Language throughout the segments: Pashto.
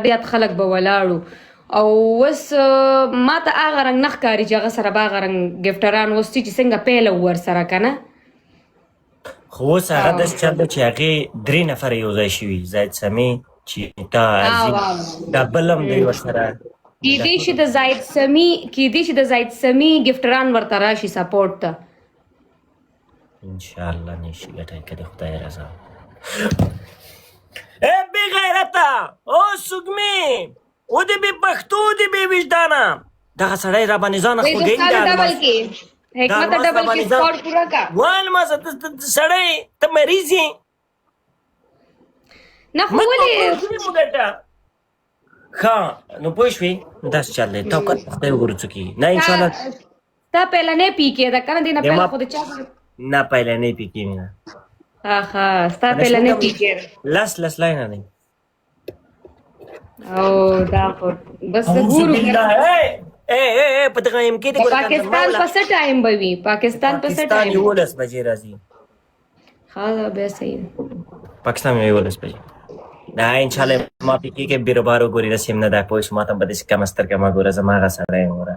ډېر خلک به ولاړو او اوس ما ته هغه رنګ نه ښکاري چې هغه سره به هغه رنګ ګفټران اوس چې څنګه پیله ورسره که نه خو اوس هغه داسې چل دی چې هغې 3 نفره یو ځای شوي زاید سمي چې تا عظیم دا بل هم دی ورسره کیدای شي د زاید سمي ګفټران ورته راشي سپورټ ته انشاءالله نشي ګټی که د خدای رضا ای بې غیرته او سږمې او د بې پښتو د بې وجدانه دغه سړی را باندې ځان خوږوي حکمت ډبل کې سپورټ پوره کا والمازه سړی ته مریض یې نه خو ولې ښه نو پوه شوې داسې چل دی تا خدای وګورو څه کېږي نه انشاءالله تا پهلنۍ پیکې ده که نه دې نه پهله خو د چا نه پهلنۍ پیکې مې ده ښه ستا پهلنۍ پیکې ده لس لاینه دی او دا خو بس ګورو په دغه ایم کې پاکستان په څه ټایم به وي پاکستان په څه ټایم 11 بجې راځي ښه دا بیا صحیح ده پاکستان 11 بجې دا انشاءالله ما پیکې کې بیروبار وګوري داسې هم نه ده پوه شو ما ته به داسې کمه سترګه مه ګوره زما هغه سړی یم ګوره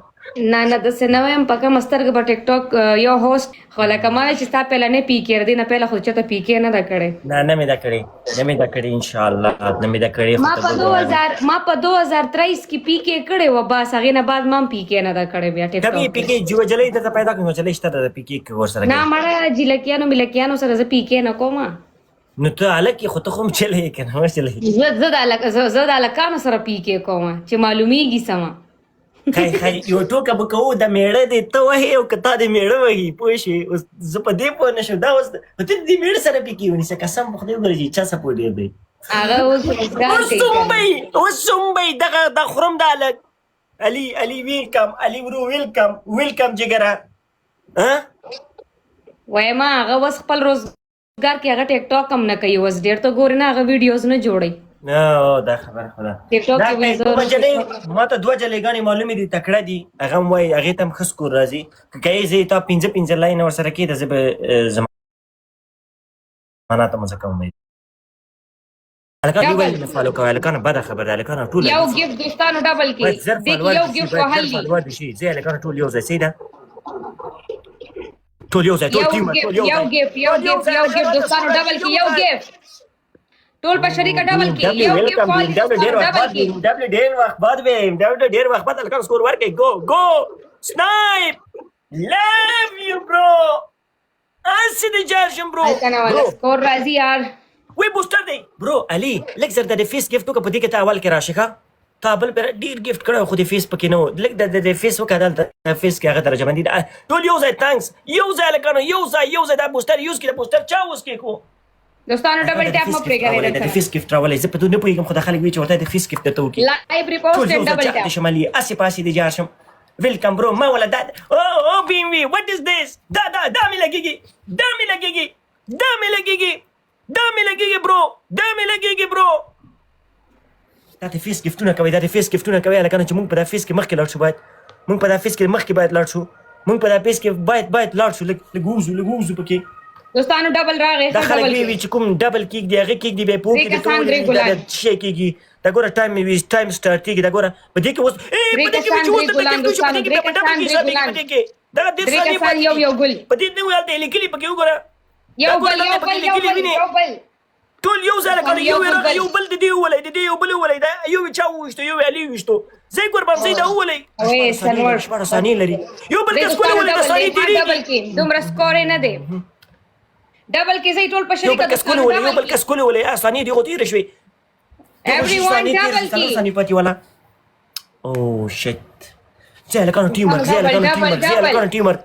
نه داسې نه وایم په کمه سترګه به ټیک ټاک یو هوسټ خو لکه ما چې ستا پهلنۍ پیکې دې نه پهله خو چېرته پیکې نه ده کړې نه مې ده کړې انشاءالله نه مې ده کړې ما په 2023 کې پیکې کړې وه بس هغې نه بعد ما هم پیکې نه ده کړې بیا ټیک کبي پیکې جوجلۍ درته پیدا کړم جوجلۍ شته ده پیکې ورسره نه مړه جلکیانو ملکیانو سره زه پیکې نه کوم نو ته هلک یې خو ته خو هم چلې که نه وچلې زه د هلکانو سره پیکې کوم چې معلومیږي سمه خیر یو ټوکه به کوو د میړه دی ته وهې او که تا د میړه وهي پوه شوې اوس زه په دې پوه نه شم دا اوس ته د میړه سره پیکې ونیسه قسم په خدای وګوره چې چا سپورټ ډېر دی هغه اوس سومبئ دا خورم د هلک علي ویلکم علي ورو ویلکم جګره وایم هغه اوس خپل روزګار کې هغه ټیک ټاک هم نه کوي اوس ډېر ته ګورې نه هغه ویډیوز نه جوړوي نه دا خبره خو ده ما ته 2 جلیګانې معلومې دي تکړه دي هغه هم وایي هغې ته هم ښه سکور راځي که کوې زه تا 5 لاینه ورسره کېده زه به زمانه ته مزه کوم هلکان دې ولې نه فالو کوئ هلکانو بده خبره ده هلکانو ټول یو ګفټ دوستانو ډبل کې یو ګفټ وهل دي زه هلکانو ټول یو ځای صحیح ده ټول یو ځای ټول ټیم یو ګفټ دوستانو ډبل کې یو ګفټ ټول په شریکه ډبل کې یو ګفټ والی ډېر وخت بعد ډېر وخت بعد هلکانو سکور ورکړئ ګو سنایپ لو یو برو هسې دې جار شم برو سکور راځي یار وی بوسټر دی برو علي لږ زر د فیس ګفټ وکړه په دې کې ته اول کې راشي ښه تا بل ډېر ګفټ کړی خو د فیس پکې نه و لږ د فیس وکړه دلته فیس کې هغه درجه بندي ده ټول یو ځای تانکس یو ځای هلکانو یو ځای دا بوسټر یوز کړي د بوسټر چا اوس کې کو دوستانو ډبل ټاپ مو پرې کوئ د فیس ګفټ راولئ زه په دې نه پوهېږم خو دا خلک وایي چې ورته د فیس ګفټ درته وکړي لایو ریپوسټ ډبل ټاپ شمالي اسې پاسې د جار شم ویلکم برو ما ولا دا او بیم وی وات از دیس دا مې لګېږي برو دا د فیس ګفټونه کوي هلکانو چې موږ په دا فیس کې مخکې لاړ شو باید لاړ شو موږ په دا فیس کې باید لاړ شو لږ ووځو پکې دوستانو ډبل راغی دا خلک وی چې کوم ډبل کیک دی هغه کیک دی به پوک دی ټول دا شي کیږي دا ګوره ټایم سٹارټ کیږي دا ګوره په دې کې اوس په دې کې چې اوس دا ډېر ثاني یو ګل په دې نه ویل دی لیکلي پکې وګوره یو بل ټول یو ځای کړي یو بل د دې ولې دا یو چا وښتو یو علي وښتو زه قربان زید اولې اوه سنور شپږ ثانیې لري یو بل کس کوله ولې د ثانیې تیری ډبل کې دومره سکور نه دی ډبل کې زې ټول په شریکه یو بل کس کوله ولې ثانیې دی غوتیر شوي everyone ډبل کې ثانیې پاتې ولا او شت زه لکانو ټیمر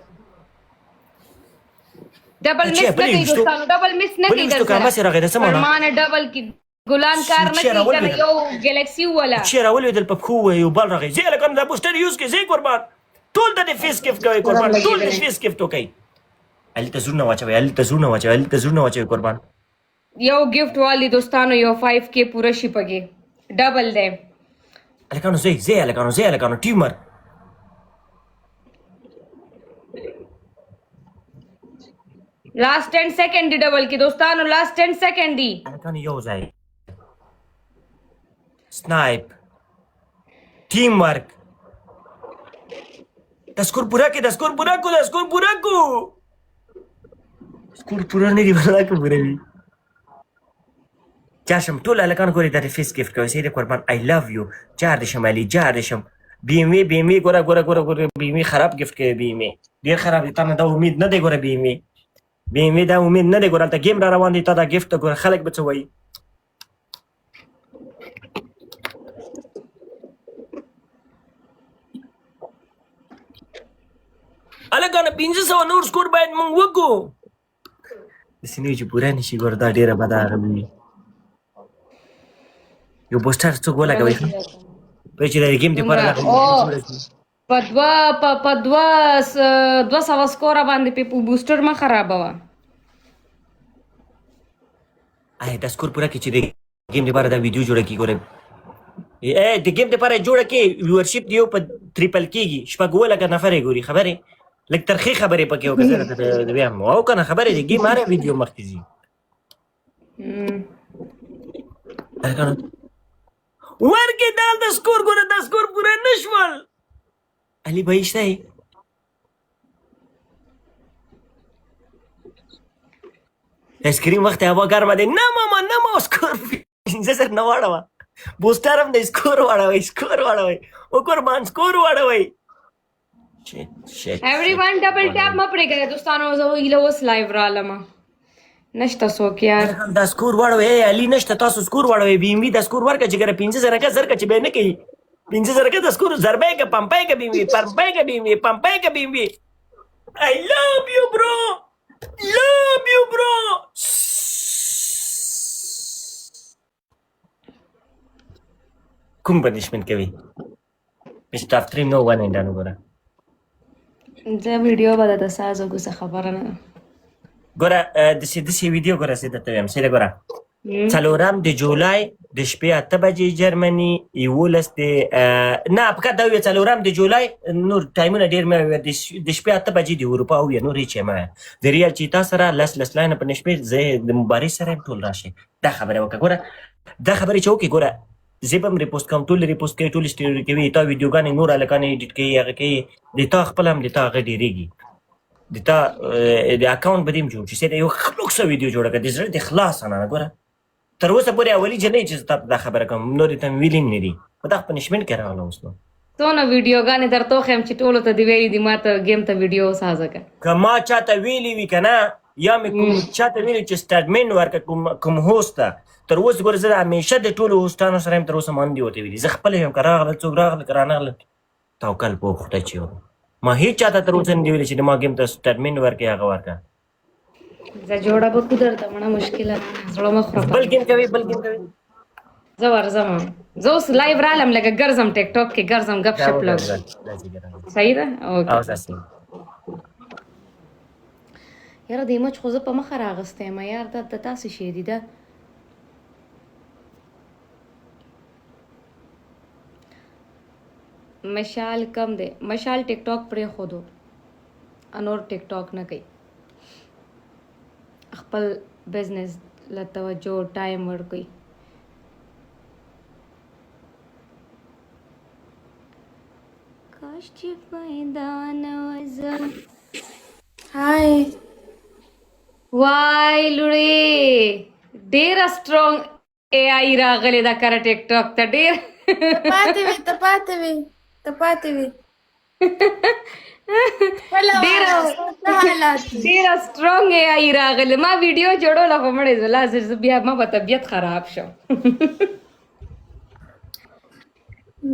ډبل مس نه کوي دوستانو ډبل مس نه کوي درته فرمان ډبل کې ګلان کار نه کوي کنه یو ګلیکسي ولا چیرې ولې په خو یو بل راغی زه لکانو د بوستر یوز کې زه قربان ټول د فیس گیفت کوي قربان ټول د فیس گیفت کوي علي ته زړه واچوي قربان یو گیفت والی دوستانو یو 5k پوره شي پګي ډبل دی الکانو ټیمر लास्ट 10 second D double की दोस्तानो लास्ट 10 सेकंड दी الکانو یو ځای snipe, team work. दस्कुर पूरा के दस्कुर पूरा को दस्कुर पूरा को दस्कुर पूरा नहीं दी बना को पूरा भी. جاشم ټول هلکان ګورې دا د فیس ګفټ کوي سید قربان آی لو یو جار دې شم علي جار دې شم بی ام وی ګوره بی ام وی خراب ګفټ کوي بی ام وی ډېر خراب دی تا نه دا امید نه دی ګوره بی ام وی دا امید نه دی ګوره هلته ګیم را روان دی تا دا ګفټ ته ګوره خلک به څه وایي هلکانه 500 نور سکور باید موږ وکړو داسې نه وي چې پوره نه شي ګوره دا ډېره بده هغه وي یو بوسټر څوک ولګوئ په چې د ګیم دپاره په 200 سکوره باندې په بوسټر ما خرابوه آیا دا سکور پوره کړي چې د ګیم دپاره دا ویډیو جوړه کړي ګوره د ګیم دپاره یې جوړه کړي ویورشپ د یو په تریپل کېږي شپږ اووه لکه نفر یې ګوري خبرې لږ ترخې خبرې پکې وکړه زه بیا او که نه خبرې د ګیم هره ویډیو مخکې ځي ورکې دال د سکور ګوره دا سکور پوره نه شول علي بهی شته یې اسکرین وخت هوا ګرمه دی نه ماما نه ما سکور 500 نه واړوه بوسټر هم دی سکور واړوئ او قربان سکور واړوئ everyone double tap ما پرې کړه دوستانو زه هیله اوس لایو رالم نشته څوک یار دا سکور واړوئ علي نشته تاسو سکور واړوئ بی ام وي دا سکور ورکړه چې ګره 500 کا زر کا چې به نه کوي 500 کا دا سکور ضربه کا پمپای کا بی ام وي پمپای کا بی ام وي I love you bro کوم پنیشمنت کوي مستر افټریم نو ونه انډانو ګوره زه ویډیو به درته سازو څه خبره نه ده ګوره داسې ویډیو ګوره زه درته وایم سیده ګوره 4 د جولای د شپې 8 بجې جرمني 11 د نه فقط دا وایي 4 د جولای نور ټایمونه ډېر مه وایه د شپې 8 بجې د اروپا وایه نور هېڅ یې مه وایه د ریال چیتا سره لس لاینه په شپې زه د مبارز سره یم ټول راشئ دا خبره وکړه ګوره دا خبرې چې وکړې ګوره زه به هم ریپوسټ کوم ټول ریپوسټ کوي ټول سټوري کوي تا ویډیوګانې نور هلکان ایډیټ کوي هغه کوي د تا خپل هم د تا هغه ډېرېږي د تا د اکاونټ به دې هم جوړ شي سیده یو خلوکسه ویډیو جوړه کړه د زړه د اخلاصه نه ګوره تر اوسه پورې اولي جنۍ چې تا دا خبره کوم نورې ته مې ویلي هم نه دي خو دا پنشمنټ کې راغله اوس نو څونه ویډیوګانې درته وښیم چې ټولو ته دې ویلي دي ما ته ګیم ته ویډیو وسازه که که ما چاته ویلي وي که نه یا مې کوم چاته ویلي چې سټاټمنټ ورکړه کوم هوست ته تر اوسه ګوره زه همیشه د ټولو هوسټانو سره یم تر اوسه ما نه دي ورته ویلي زه خپله یم که راغله څوک راغله که رانغله توکل په خدای چې ما هیڅ چاته تر اوسه نه دي ویلي چې د ما ګیم ته سټاټمنټ ورکړې هغه ورکړه زه جوړه به کو درته مړه مشکله زړه مه خوره بل ګیم کوي زه ورځم زه اوس لایو رالم لکه ګرځم ټیک ټاک کې ګرځم ګپ شپ لګ صحیح ده اوکې یاره دې مچ خو زه په مخه راغستی یم یار دا د تاسې شی دي ده مشال کم دی مشال ټیک ټاک پرېښودو انور ټیک ټاک نه کوي خپل بزنس له توجه ټایم ورکوي کاش چې پیدا نه وزم هاي وای لوړې ډېره سټرونګ اے آی راغلی دا کره ټیک ټاک ته ډېر ته پاتې وي ډېره سټرونګ اے آی راغلی ما ویډیو جوړوله خو مړې زه لا زه بیا ما به طبیعت خراب شم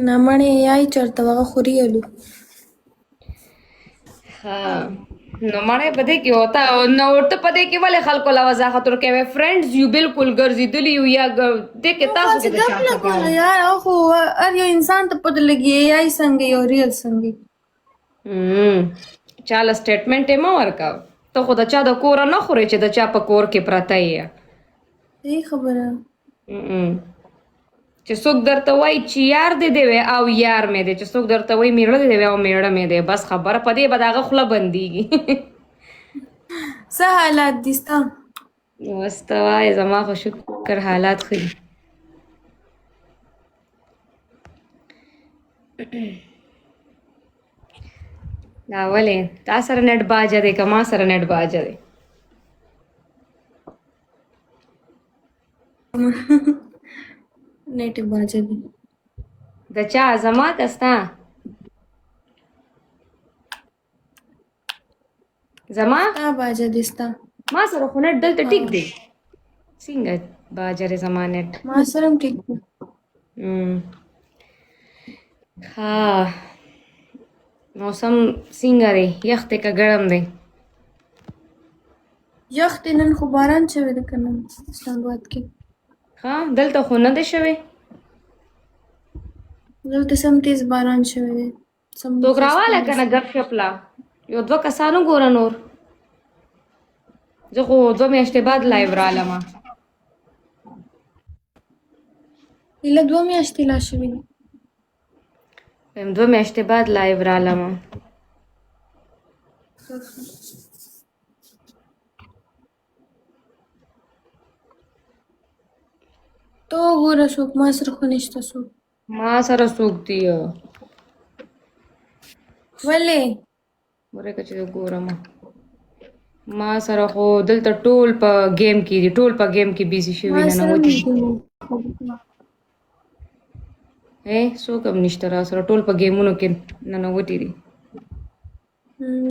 نه مړې یای چېرته هغه خورېلو ها نو مړې په دې کې ہوتا نو ورته په دې کې ولې خلکو له وضاحت ورکوي فرینډز یو بالکل ګرځېدلي یو یا دې کې تاسو کې د چا خبره یار خو هر یو انسان ته پته لګي یای څنګه یو ریل څنګه چاله سټیټمنټ یې مه ورکوه ته خو د چا د کوره نه خورې چې د چا په کور کې پرته یې صحیح خبره چې څوک درته وایي چې یار دې دی وی او یار مې دی چې څوک درته وایي میړه دې دی وی او میړه مې دی بس خبره په دې به د هغه خوله بندېږي څه حالات دي ستا بس ته وایې زما خو شکر حالات ښه دي دا ولې تا سره نټ باجه دی که ما سره نټ باجه دی नेट बाजे भी د چا زما که ستا زما बाजे दिसता ما سره خو نټ دلته ټیک دی څنګه باجه دی زما نټ मासरम ठीक ها موسم څنګه دی یخ دی که ګرم دی यख नन खो बारान चवे د کنه اسلام آباد کې ها دلته خو نه دی شوی دلته سم تیز باران شوی دی سم توک راواله که نه ګپ شپ لا یو دوه کسانو ګوره نور زه خو 2 میاشتې بعد لایو رالمه اله 2 میاشتې لا شوی دی 2 میاشتې بعد لایو رالمه تو ګوره څوک ما سره خو نشته څوک ما سره څوک دی ولې ورې که چې ګورم ما سره خو دلته ټول په گیم کې دي ټول په گیم کې بیزي شوي ما نه سره نوتي څوک هم نشته را سره ټول په گیمونو کې نه نوتي دي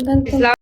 دلته